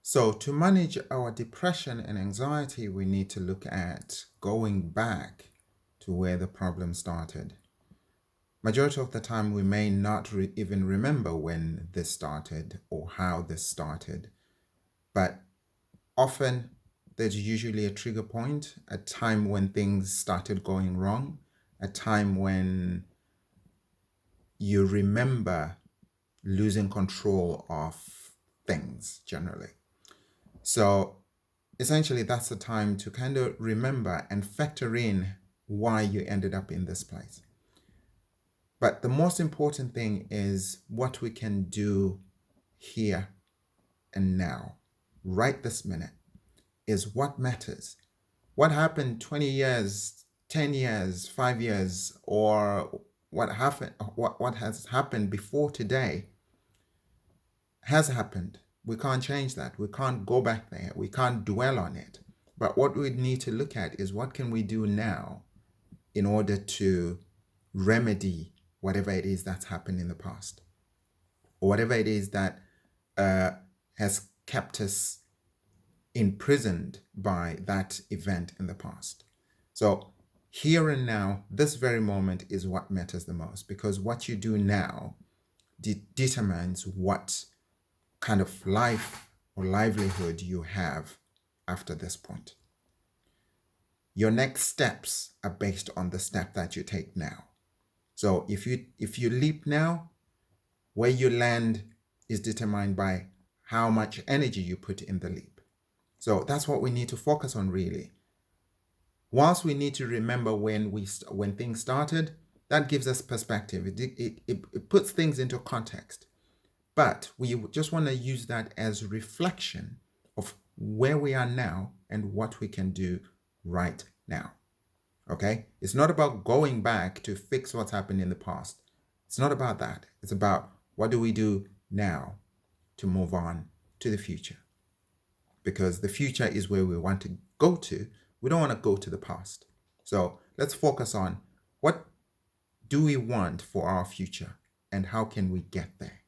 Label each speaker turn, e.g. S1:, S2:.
S1: So, to manage our depression and anxiety, we need to look at going back to where the problem started. Majority of the time, we may not even remember when this started or how this started, but often there's usually a trigger point, a time when things started going wrong, a time when you remember losing control of things generally. So essentially, that's the time to kind of remember and factor in why you ended up in this place. But the most important thing is what we can do here and now, right this minute, is what matters. What happened 20 years, 10 years, 5 years, or what has happened before today has happened. We can't change that. We can't go back there. We can't dwell on it. But what we need to look at is what can we do now in order to remedy whatever it is that's happened in the past, or whatever it is that uh, has kept us imprisoned by that event in the past. So here and now, this very moment is what matters the most, because what you do now determines what kind of life or livelihood you have after this point. Your next steps are based on the step that you take now. So if you leap now, where you land is determined by how much energy you put in the leap. So that's what we need to focus on really. Whilst we need to remember when things started, that gives us perspective. It puts things into context. But we just want to use that as reflection of where we are now and what we can do right now. Okay? It's not about going back to fix what's happened in the past. It's not about that. It's about what do we do now to move on to the future. Because the future is where we want to go to. We don't want to go to the past. So let's focus on what do we want for our future and how can we get there.